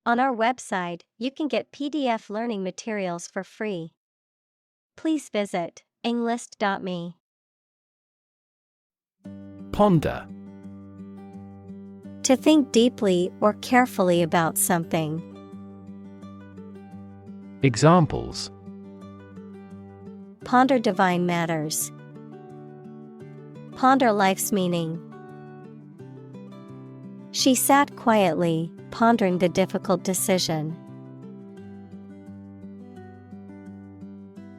On our website, you can get PDF learning materials for free. Please visit englist.me. Ponder. To think deeply or carefully about something. Examples: Ponder divine matters. Ponder life's meaning. She sat quietly, pondering the difficult decision.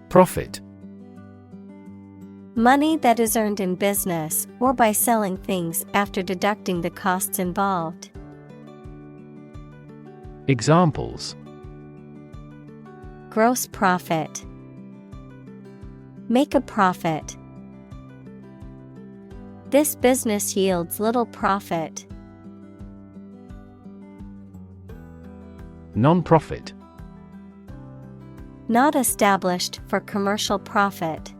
Profit. Money that is earned in business or by selling things after deducting the costs involved. Examples: Gross profit. Make a profit. This business yields little profit. Non-profit. Not established for commercial profit.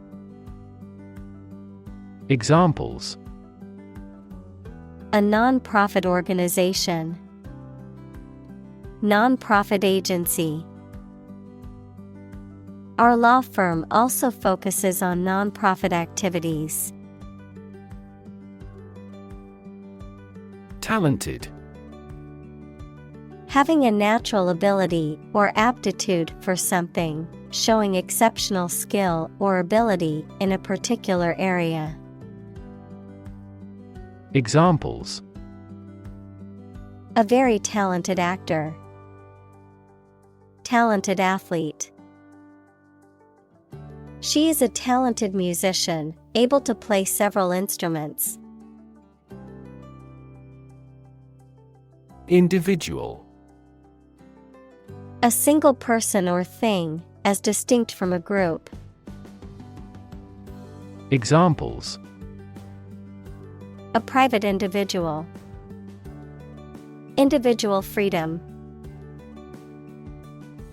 Examples: A non-profit organization. Non-profit agency. Our law firm also focuses on non-profit activities. Talented. Having a natural ability or aptitude for something, showing exceptional skill or ability in a particular area. Examples: A very talented actor. Talented athlete. She is a talented musician, able to play several instruments. Individual. A single person or thing, as distinct from a group. Examples: A private individual. Individual freedom.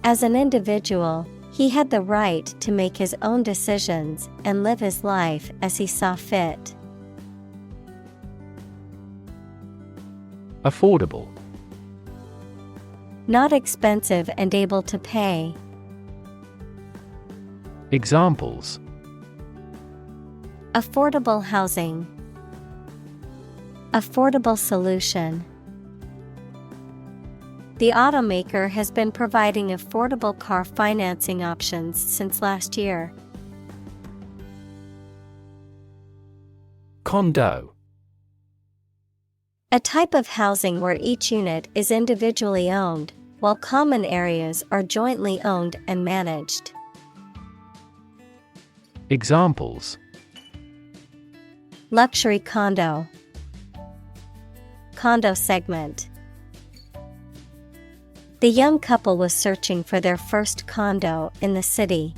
As an individual, he had the right to make his own decisions and live his life as he saw fit. Affordable. Not expensive and able to pay. Examples: Affordable housing. Affordable solution. The automaker has been providing affordable car financing options since last year. Condo. A type of housing where each unit is individually owned, while common areas are jointly owned and managed. Examples: Luxury condo. Condo segment. The young couple was searching for their first condo in the city.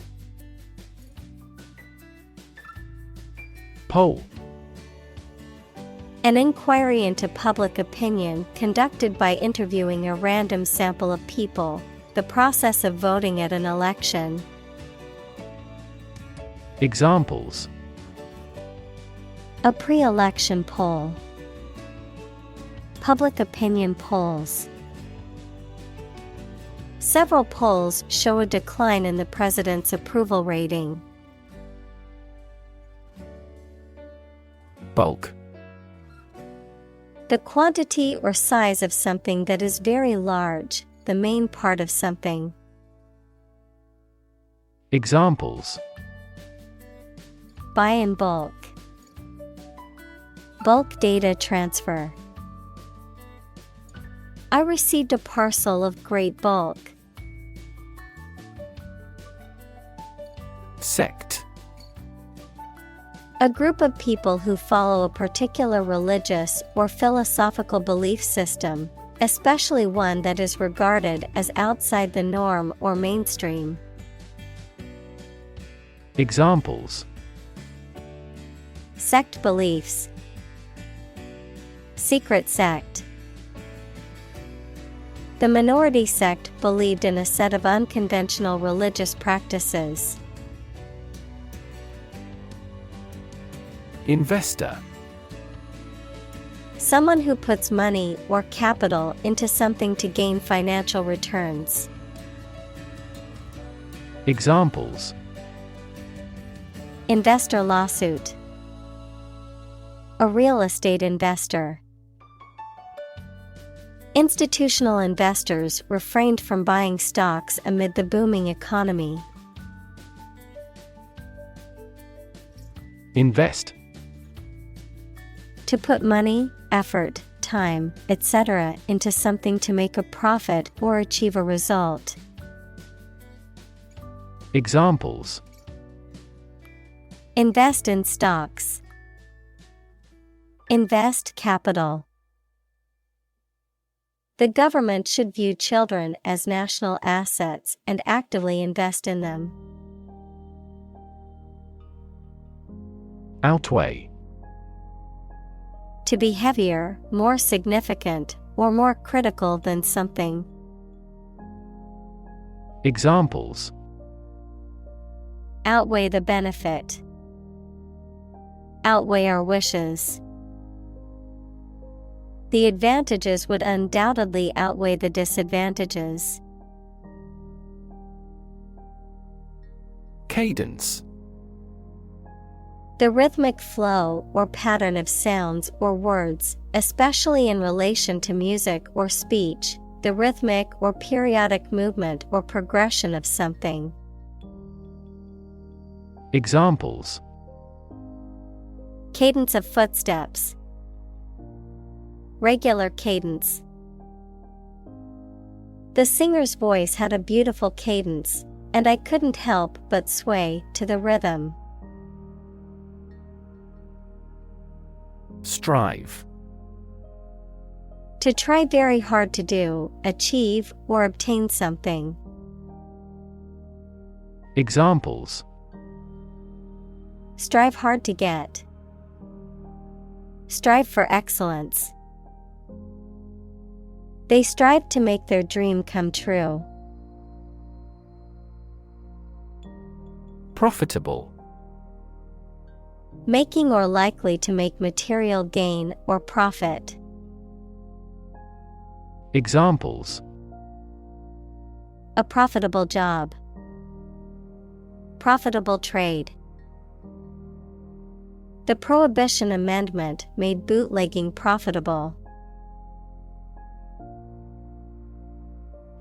Poll. An inquiry into public opinion conducted by interviewing a random sample of people, the process of voting at an election. Examples: A pre-election poll. Public opinion polls. Several polls show a decline in the president's approval rating. Bulk. The quantity or size of something that is very large, the main part of something. Examples: Buy in bulk. Bulk data transfer. I received a parcel of great bulk. Sect. A group of people who follow a particular religious or philosophical belief system, especially one that is regarded as outside the norm or mainstream. Examples: Sect beliefs. Secret sect. The minority sect believed in a set of unconventional religious practices. Investor. Someone who puts money or capital into something to gain financial returns. Examples: Investor lawsuit. A real estate investor. Institutional investors refrained from buying stocks amid the booming economy. Invest. To put money, effort, time, etc. into something to make a profit or achieve a result. Examples: Invest in stocks. Invest capital. The government should view children as national assets and actively invest in them. Outweigh. To be heavier, more significant, or more critical than something. Examples: Outweigh the benefit. Outweigh our wishes. The advantages would undoubtedly outweigh the disadvantages. Cadence. The rhythmic flow or pattern of sounds or words, especially in relation to music or speech, the rhythmic or periodic movement or progression of something. Examples: Cadence of footsteps. Regular cadence. The singer's voice had a beautiful cadence, and I couldn't help but sway to the rhythm. Strive. To try very hard to do, achieve, or obtain something. Examples: Strive hard to get. Strive for excellence. They strive to make their dream come true. Profitable. Making or likely to make material gain or profit. Examples: A profitable job. Profitable trade. The Prohibition Amendment made bootlegging profitable.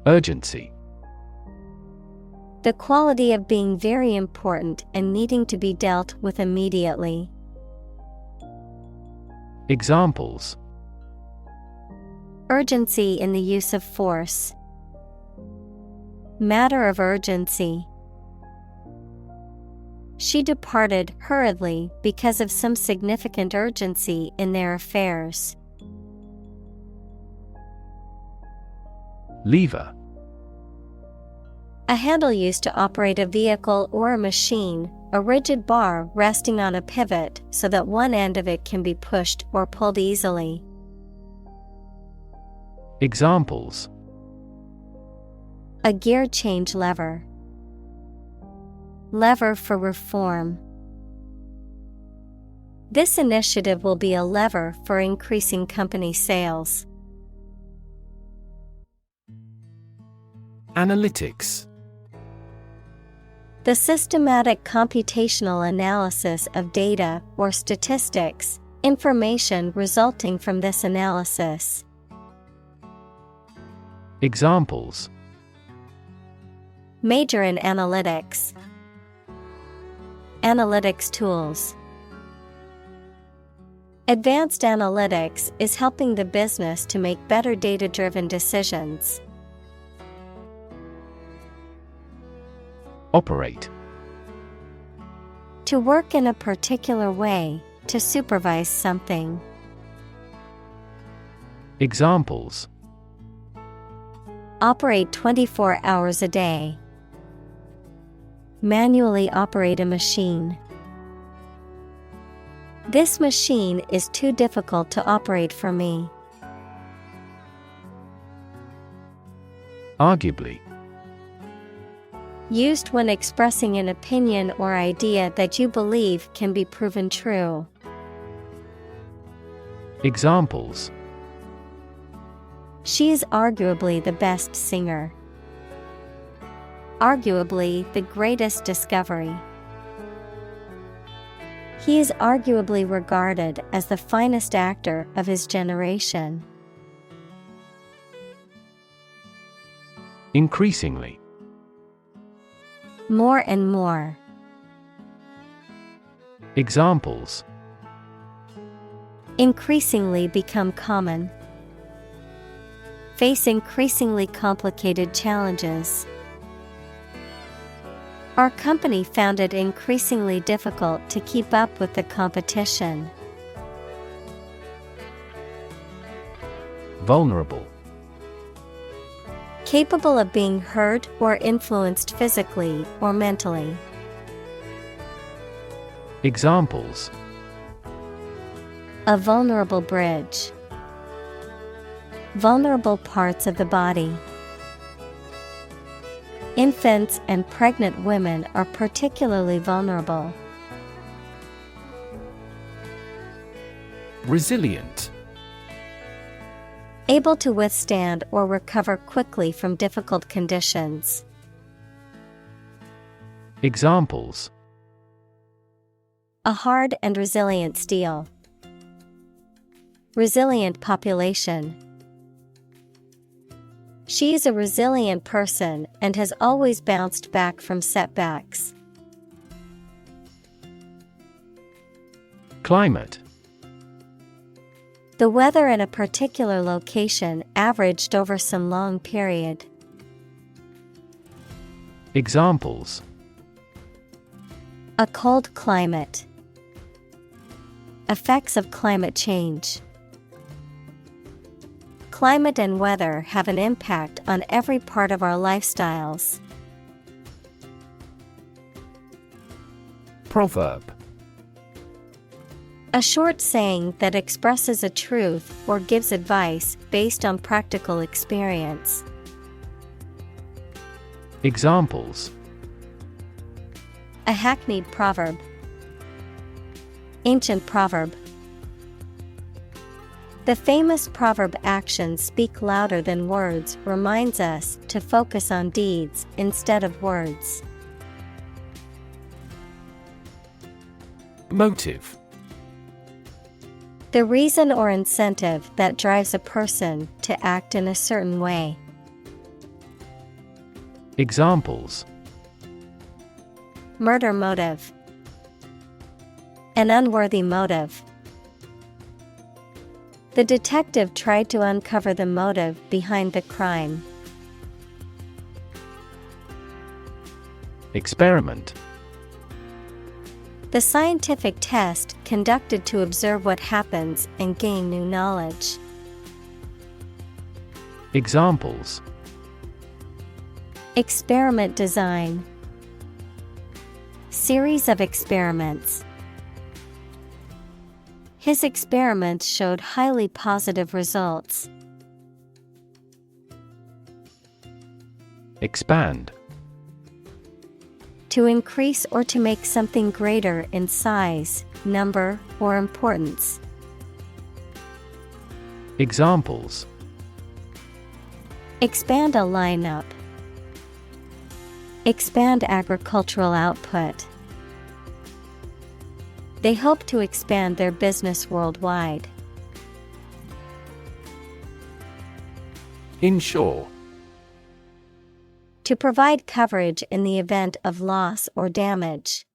Urgency. The quality of being very important and needing to be dealt with immediately. Examples: Urgency in the use of force. Matter of urgency. She departed hurriedly because of some significant urgency in their affairs. Lever. A handle used to operate a vehicle or a machine, a rigid bar resting on a pivot so that one end of it can be pushed or pulled easily. Examples: A gear change lever. Lever for reform. This initiative will be a lever for increasing company sales. Analytics. The systematic computational analysis of data or statistics, information resulting from this analysis. Examples: Major in analytics. Analytics tools. Advanced analytics is helping the business to make better data-driven decisions. Operate. To work in a particular way, to supervise something. Examples: Operate 24 hours a day. Manually operate a machine. This machine is too difficult to operate for me. Arguably. Used when expressing an opinion or idea that you believe can be proven true. Examples: She is arguably the best singer. Arguably the greatest discovery. He is arguably regarded as the finest actor of his generation. Increasingly. More and more. Examples: Increasingly become common. Face increasingly complicated challenges. Our company found it increasingly difficult to keep up with the competition. Vulnerable. Capable of being hurt or influenced physically or mentally. Examples: A vulnerable bridge. Vulnerable parts of the body. Infants and pregnant women are particularly vulnerable. Resilient. Able to withstand or recover quickly from difficult conditions. Examples: A hard and resilient steel. Resilient population. She is a resilient person and has always bounced back from setbacks. Climate. The weather in a particular location averaged over some long period. Examples: A cold climate. Effects of climate change. Climate and weather have an impact on every part of our lifestyles. Proverb. A short saying that expresses a truth or gives advice based on practical experience. Examples: A hackneyed proverb. Ancient proverb. The famous proverb actions speak louder than words reminds us to focus on deeds instead of words. Motive. The reason or incentive that drives a person to act in a certain way. Examples: Murder motive. An unworthy motive. The detective tried to uncover the motive behind the crime. Experiment. The scientific test conducted to observe what happens and gain new knowledge. Examples: Experiment design. Series of experiments. His experiments showed highly positive results. Expand. To increase or to make something greater in size, number, or importance. Examples: Expand a lineup. Expand agricultural output. They hope to expand their business worldwide. Insure. To provide coverage in the event of loss or damage.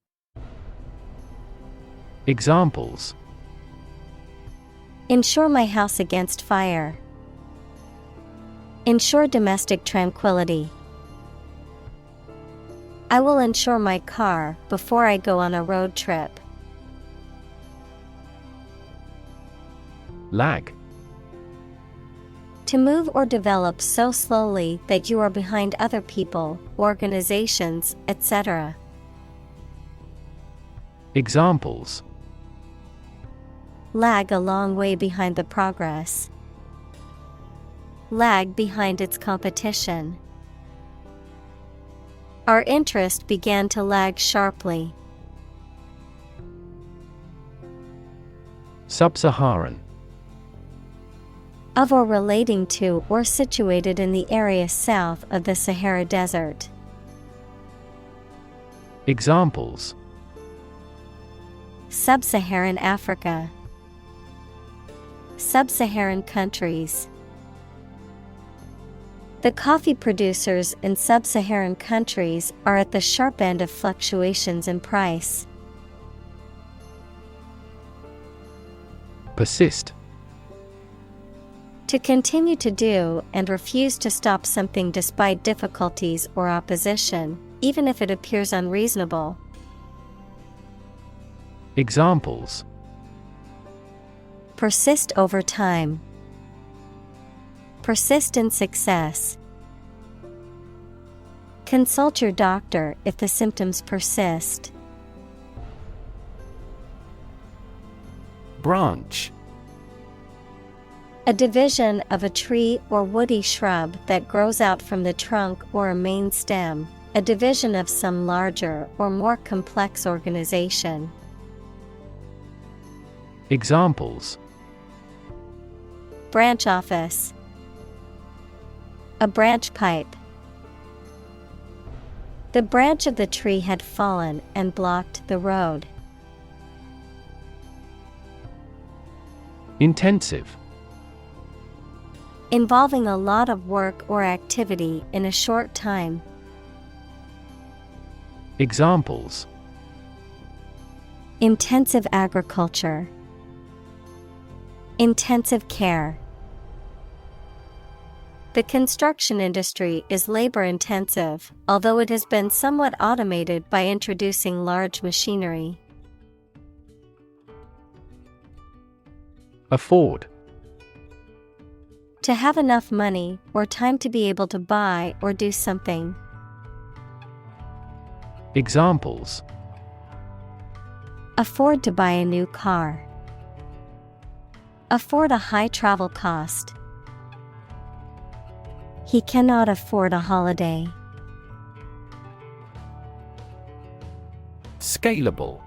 Examples: Insure my house against fire. Ensure domestic tranquility. I will insure my car before I go on a road trip. Lag. To move or develop so slowly that you are behind other people, organizations, etc. Examples: Lag a long way behind the progress. Lag behind its competition. Our interest began to lag sharply. Sub-Saharan. Of or relating to or situated in the area south of the Sahara Desert. Examples: Sub-Saharan Africa. Sub-Saharan countries. The coffee producers in sub-Saharan countries are at the sharp end of fluctuations in price. Persist. To continue to do and refuse to stop something despite difficulties or opposition, even if it appears unreasonable. Examples: Persist over time. Persist in success. Consult your doctor if the symptoms persist. Branch. A division of a tree or woody shrub that grows out from the trunk or a main stem, a division of some larger or more complex organization. Examples: Branch office. A branch pipe. The branch of the tree had fallen and blocked the road. Intensive. Involving a lot of work or activity in a short time. Examples: Intensive agriculture. Intensive care. The construction industry is labor-intensive, although it has been somewhat automated by introducing large machinery. Afford. To have enough money or time to be able to buy or do something. Examples: Afford to buy a new car. Afford a high travel cost. He cannot afford a holiday. Scalable.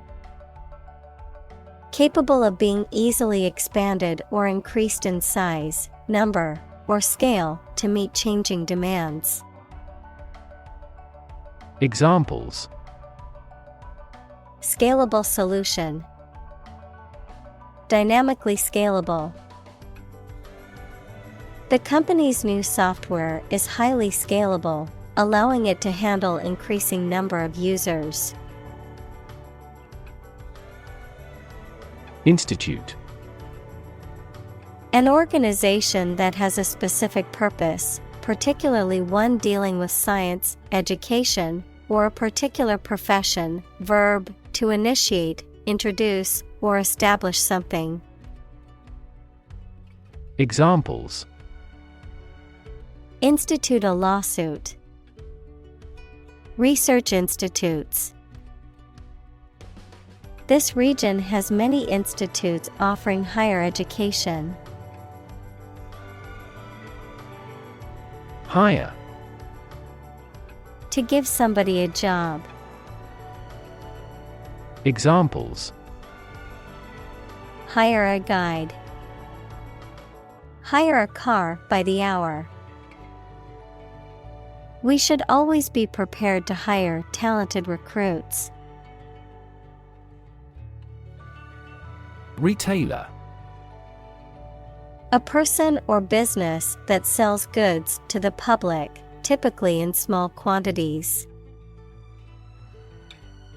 Capable of being easily expanded or increased in size, number, or scale to meet changing demands. Examples: Scalable solution. Dynamically scalable. The company's new software is highly scalable, allowing it to handle increasing number of users. Institute. An organization that has a specific purpose, particularly one dealing with science, education, or a particular profession. Verb, to initiate, introduce, or establish something. Examples: Institute a lawsuit. Research institutes. This region has many institutes offering higher education. Hire. To give somebody a job. Examples: Hire a guide. Hire a car by the hour. We should always be prepared to hire talented recruits. Retailer. A person or business that sells goods to the public, typically in small quantities.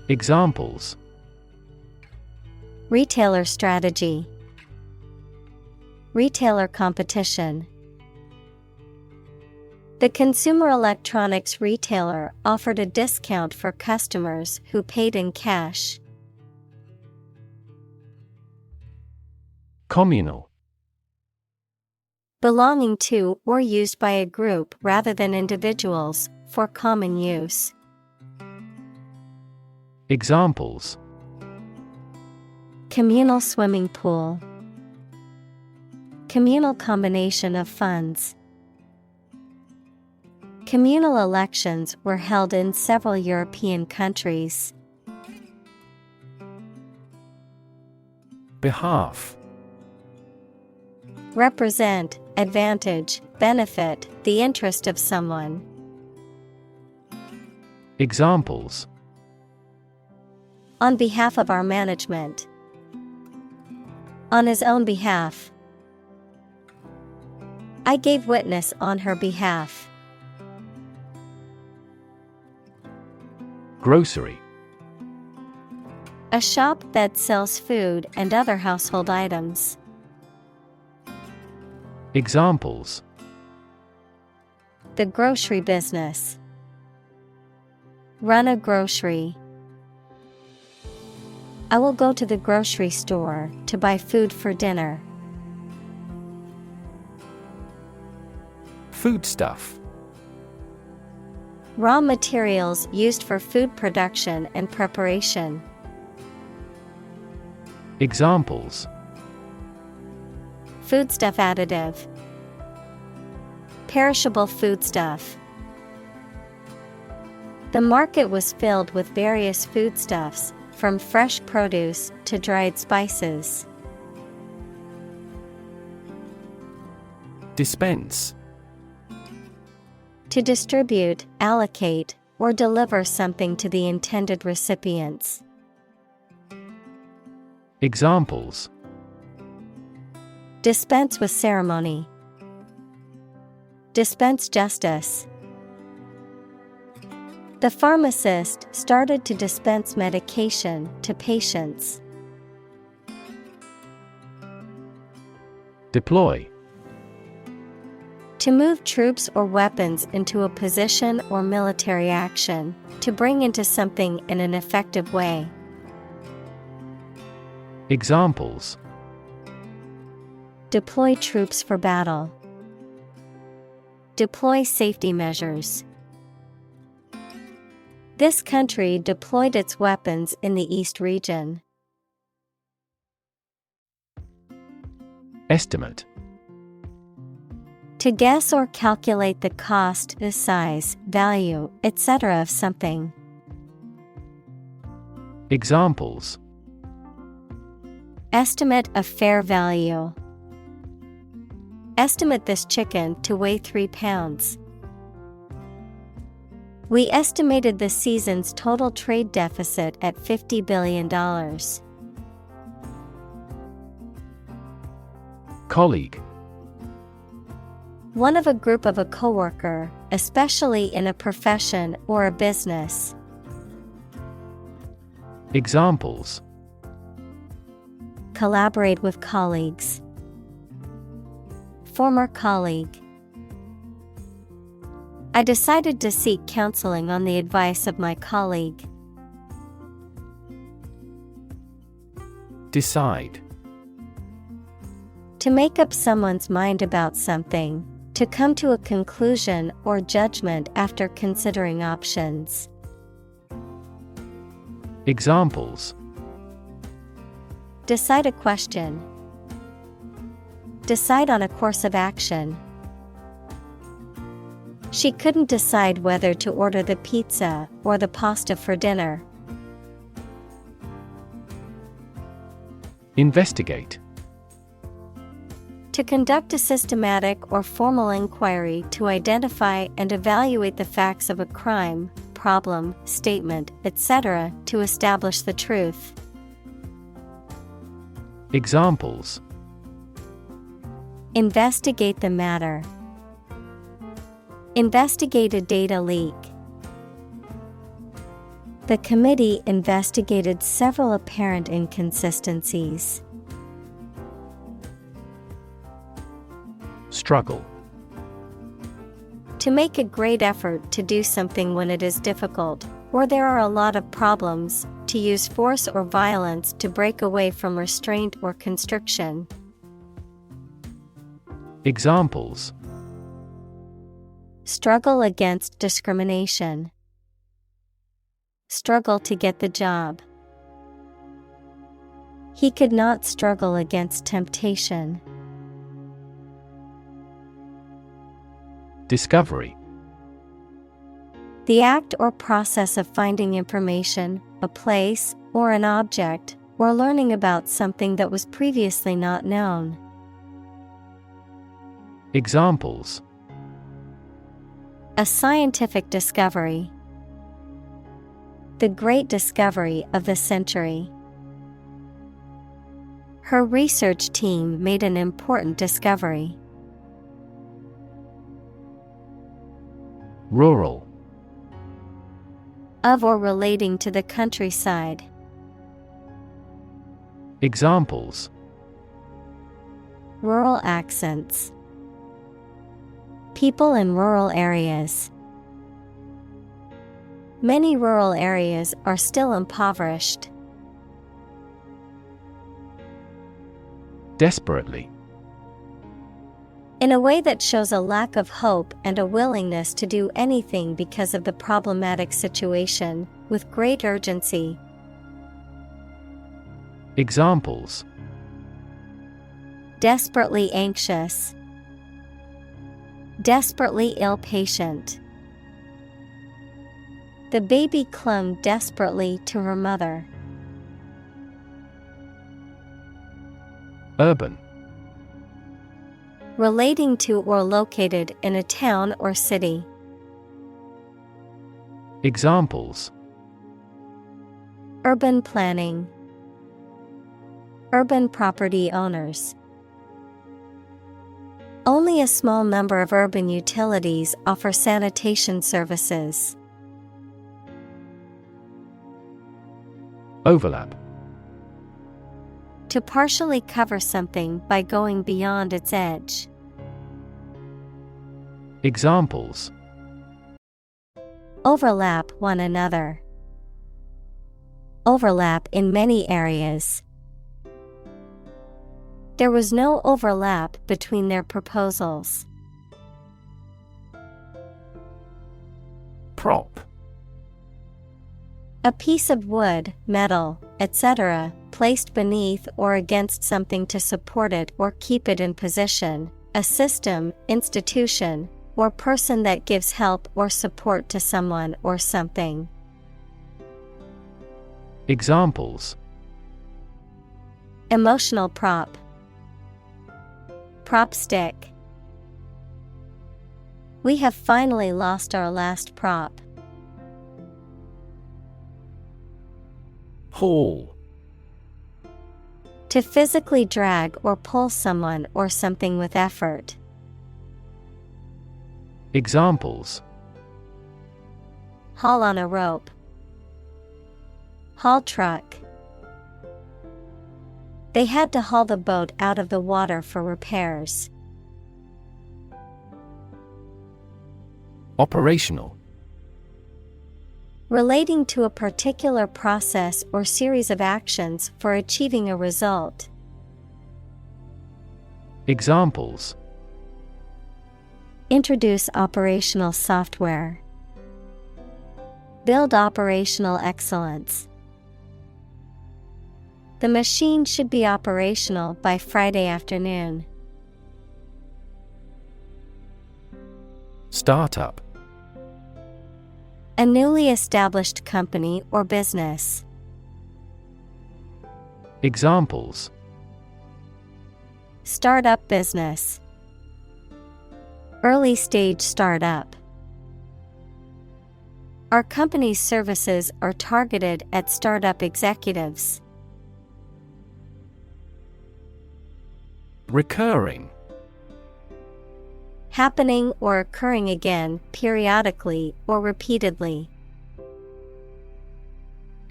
Examples: Retailer strategy. Retailer competition. The consumer electronics retailer offered a discount for customers who paid in cash. Communal. Belonging to or used by a group rather than individuals, for common use. Examples: Communal swimming pool. Communal combination of funds. Communal elections were held in several European countries. Behalf. Represent, advantage, benefit, the interest of someone. Examples: On behalf of our management. On his own behalf. I gave witness on her behalf. Grocery. A shop that sells food and other household items. Examples: The grocery business. Run a grocery. I will go to the grocery store to buy food for dinner. Foodstuff. Raw materials used for food production and preparation. Examples: Foodstuff additive. Perishable foodstuff. The market was filled with various foodstuffs, from fresh produce to dried spices. Dispense. To distribute, allocate, or deliver something to the intended recipients. Examples: Dispense with ceremony. Dispense justice. The pharmacist started to dispense medication to patients. Deploy. To move troops or weapons into a position or military action, to bring into something in an effective way. Examples: Deploy troops for battle. Deploy safety measures. This country deployed its weapons in the East region. Estimate. To guess or calculate the cost, the size, value, etc. of something. Examples: Estimate of fair value. Estimate this chicken to weigh 3 pounds. We estimated the season's total trade deficit at $50 billion. Colleague. One of a group of a coworker, especially in a profession or a business. Examples: Collaborate with colleagues. Former colleague. I decided to seek counseling on the advice of my colleague. Decide. To make up someone's mind about something, to come to a conclusion or judgment after considering options. Examples: Decide a question. Decide on a course of action. She couldn't decide whether to order the pizza or the pasta for dinner. Investigate. To conduct a systematic or formal inquiry to identify and evaluate the facts of a crime, problem, statement, etc., to establish the truth. Examples: Investigate the matter. Investigate a data leak. The committee investigated several apparent inconsistencies. Struggle. To make a great effort to do something when it is difficult, or there are a lot of problems, to use force or violence to break away from restraint or constriction. Examples: Struggle against discrimination. Struggle to get the job. He could not struggle against temptation. Discovery. The act or process of finding information, a place, or an object, or learning about something that was previously not known. Examples: A scientific discovery. The great discovery of the century. Her research team made an important discovery. Rural. Of or relating to the countryside. Examples: Rural accents. People in rural areas. Many rural areas are still impoverished. Desperately. In a way that shows a lack of hope and a willingness to do anything because of the problematic situation, with great urgency. Examples: Desperately anxious. Desperately ill patient. The baby clung desperately to her mother. Urban. Relating to or located in a town or city. Examples: Urban planning. Urban property owners. Only a small number of urban utilities offer sanitation services. Overlap. To partially cover something by going beyond its edge. Examples: Overlap one another. Overlap in many areas. There was no overlap between their proposals. Prop. A piece of wood, metal, etc., placed beneath or against something to support it or keep it in position, a system, institution, or person that gives help or support to someone or something. Examples: Emotional prop. Prop stick. We have finally lost our last prop. Haul. To physically drag or pull someone or something with effort. Examples: Haul on a rope. Haul truck. They had to haul the boat out of the water for repairs. Operational. Relating to a particular process or series of actions for achieving a result. Examples: Introduce operational software. Build operational excellence. The machine should be operational by Friday afternoon. Startup. A newly established company or business. Examples: Startup business. Early stage startup. Our company's services are targeted at startup executives. Recurring. Happening or occurring again, periodically or repeatedly.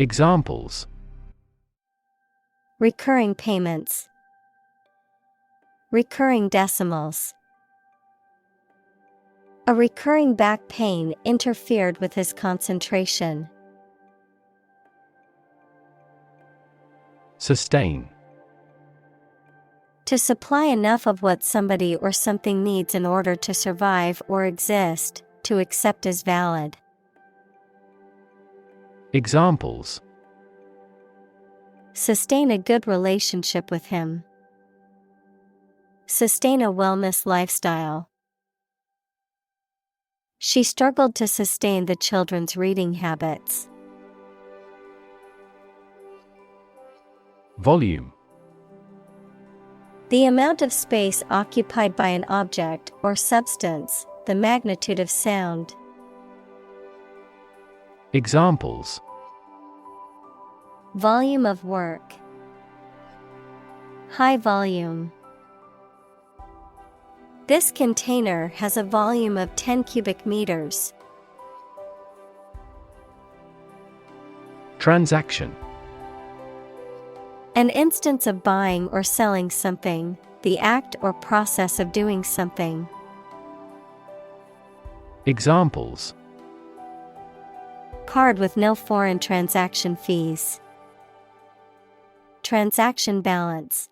Examples: Recurring payments. Recurring decimals. A recurring back pain interfered with his concentration. Sustain. To supply enough of what somebody or something needs in order to survive or exist, to accept as valid. Examples: Sustain a good relationship with him. Sustain a wellness lifestyle. She struggled to sustain the children's reading habits. Volume. The amount of space occupied by an object or substance, the magnitude of sound. Examples: Volume of work. High volume. This container has a volume of 10 cubic meters. Transaction. An instance of buying or selling something, the act or process of doing something. Examples: Card with no foreign transaction fees. Transaction balance.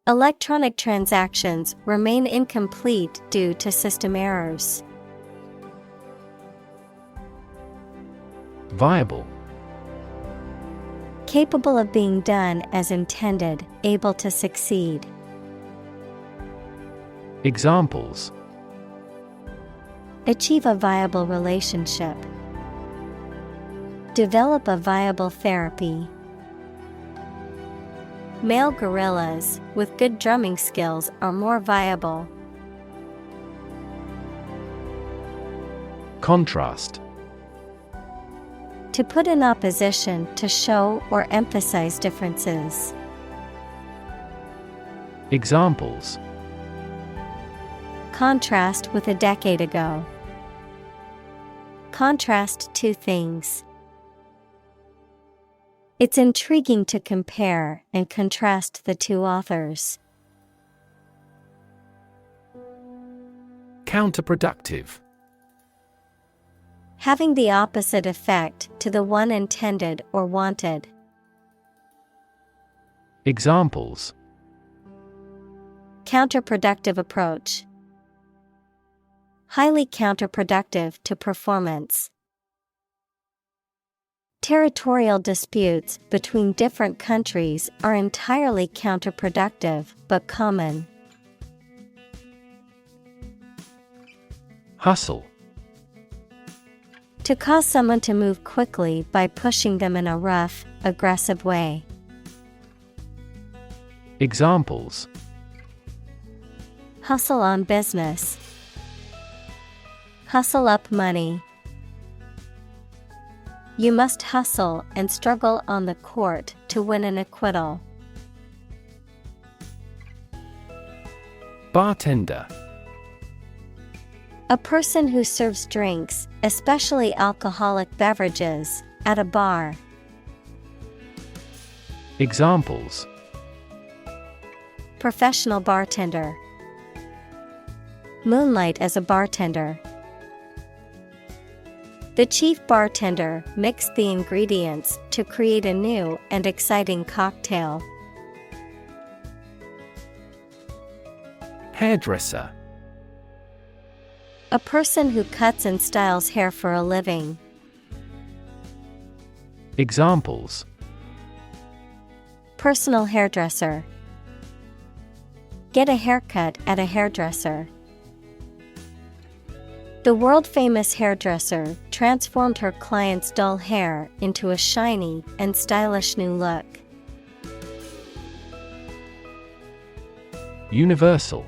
Electronic transactions remain incomplete due to system errors. Viable. Capable of being done as intended, able to succeed. Examples: Achieve a viable relationship. Develop a viable therapy. Male gorillas with good drumming skills are more viable. Contrast. To put in opposition, to show or emphasize differences. Examples: Contrast with a decade ago. Contrast two things. It's intriguing to compare and contrast the two authors. Counterproductive. Having the opposite effect to the one intended or wanted. Examples: Counterproductive approach. Highly counterproductive to performance. Territorial disputes between different countries are entirely counterproductive but common. Hustle. To cause someone to move quickly by pushing them in a rough, aggressive way. Examples: Hustle on business. Hustle up money. You must hustle and struggle on the court to win an acquittal. Bartender. A person who serves drinks, especially alcoholic beverages, at a bar. Examples: Professional bartender. Moonlight as a bartender. The chief bartender mixed the ingredients to create a new and exciting cocktail. Hairdresser. A person who cuts and styles hair for a living. Examples: Personal hairdresser. Get a haircut at a hairdresser. The world-famous hairdresser transformed her client's dull hair into a shiny and stylish new look. Universal.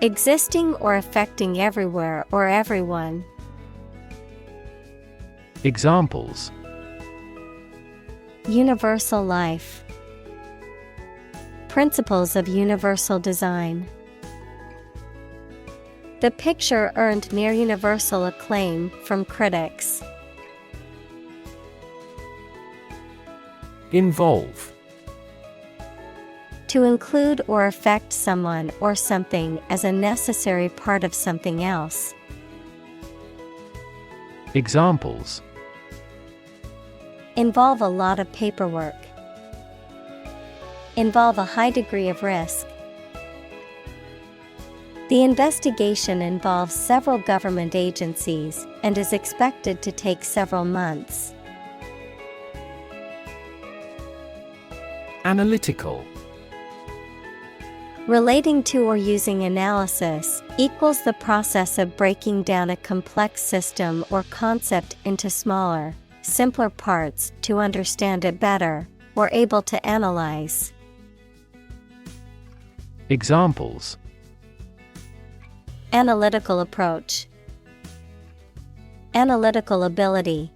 Existing or affecting everywhere or everyone. Examples: Universal life. Principles of universal design. The picture earned near universal acclaim from critics. Involve. To include or affect someone or something as a necessary part of something else. Examples: Involve a lot of paperwork. Involve a high degree of risk. The investigation involves several government agencies and is expected to take several months. Analytical. Relating to or using analysis equals the process of breaking down a complex system or concept into smaller, simpler parts to understand it better, or able to analyze. Examples: Analytical approach. Analytical ability.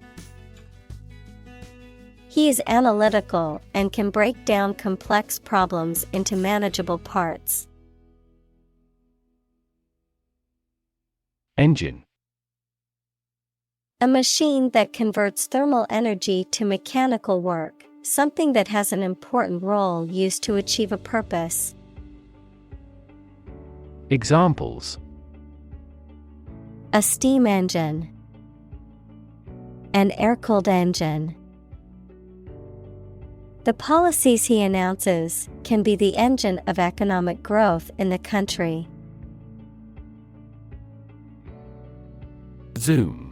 He is analytical and can break down complex problems into manageable parts. Engine. A machine that converts thermal energy to mechanical work, something that has an important role used to achieve a purpose. Examples: A steam engine. An air-cooled engine. The policies he announces can be the engine of economic growth in the country. Zoom.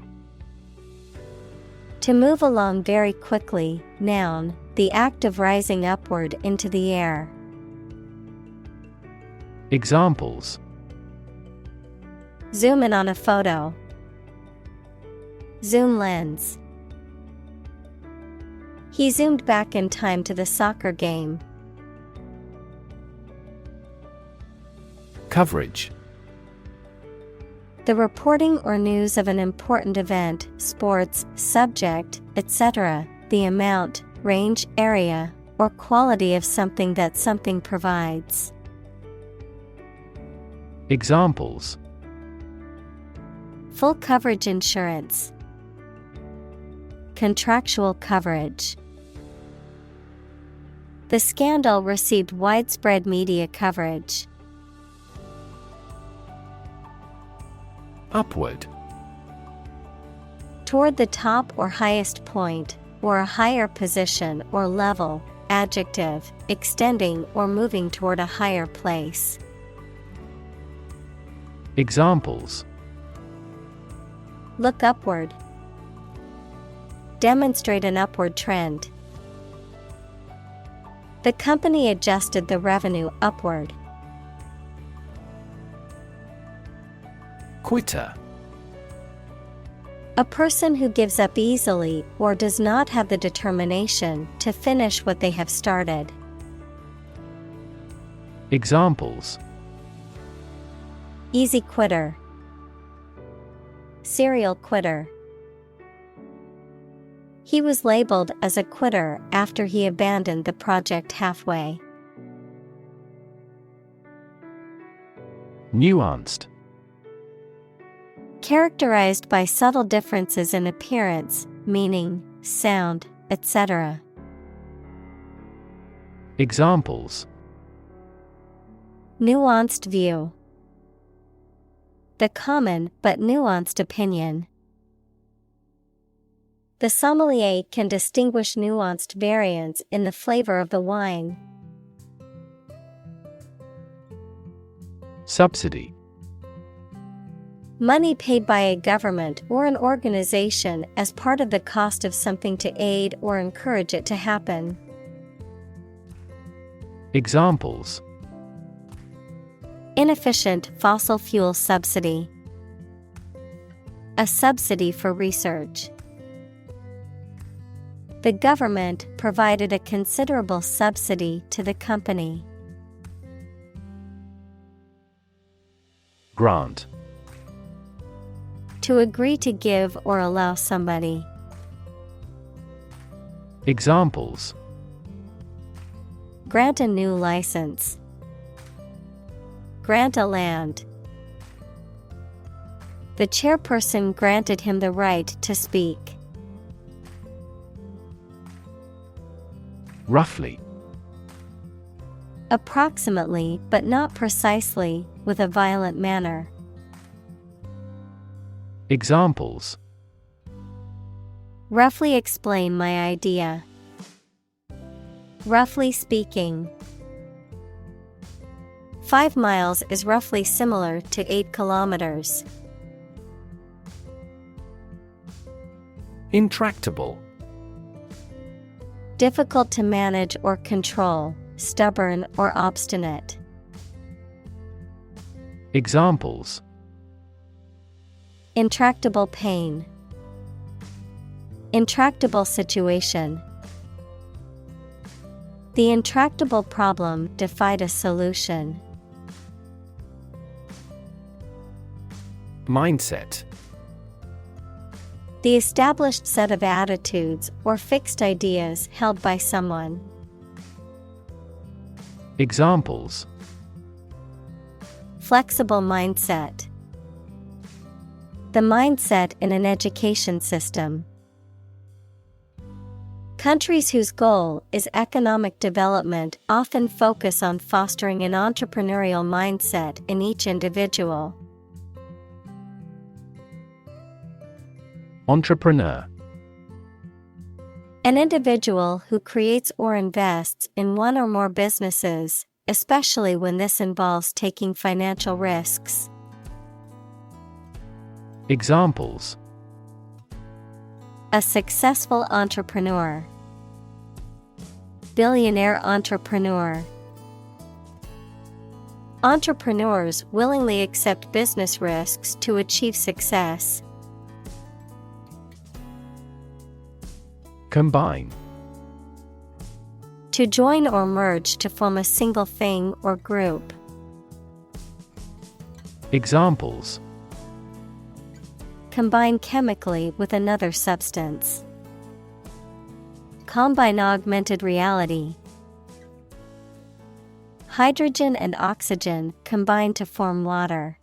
To move along very quickly, noun, the act of rising upward into the air. Examples: Zoom in on a photo. Zoom lens. He zoomed back in time to the soccer game. Coverage. The reporting or news of an important event, sports, subject, etc., the amount, range, area, or quality of something that something provides. Examples: Full coverage insurance. Contractual coverage. The scandal received widespread media coverage. Upward. Toward the top or highest point, or a higher position or level, adjective, extending or moving toward a higher place. Examples: Look upward. Demonstrate an upward trend. The company adjusted the revenue upward. Quitter. A person who gives up easily or does not have the determination to finish what they have started. Examples: Easy quitter. Serial quitter. He was labeled as a quitter after he abandoned the project halfway. Nuanced. Characterized by subtle differences in appearance, meaning, sound, etc. Examples: Nuanced view. The common but nuanced opinion. The sommelier can distinguish nuanced variants in the flavor of the wine. Subsidy. Money paid by a government or an organization as part of the cost of something to aid or encourage it to happen. Examples: Inefficient fossil fuel subsidy. A subsidy for research. The government provided a considerable subsidy to the company. Grant. To agree to give or allow somebody. Examples: Grant a new license. Grant a land. The chairperson granted him the right to speak. Roughly. Approximately, but not precisely, with a violent manner. Examples: Roughly explain my idea. Roughly speaking. 5 miles is roughly similar to 8 kilometers. Intractable. Difficult to manage or control, stubborn or obstinate. Examples: Intractable pain. Intractable situation. The intractable problem defied a solution. Mindset. The established set of attitudes or fixed ideas held by someone. Examples: Flexible mindset. The mindset in an education system. Countries whose goal is economic development often focus on fostering an entrepreneurial mindset in each individual. Entrepreneur. An individual who creates or invests in one or more businesses, especially when this involves taking financial risks. Examples: A successful entrepreneur. Billionaire entrepreneur. Entrepreneurs willingly accept business risks to achieve success. Combine. To join or merge to form a single thing or group. Examples: Combine chemically with another substance. Combine augmented reality. Hydrogen and oxygen combine to form water.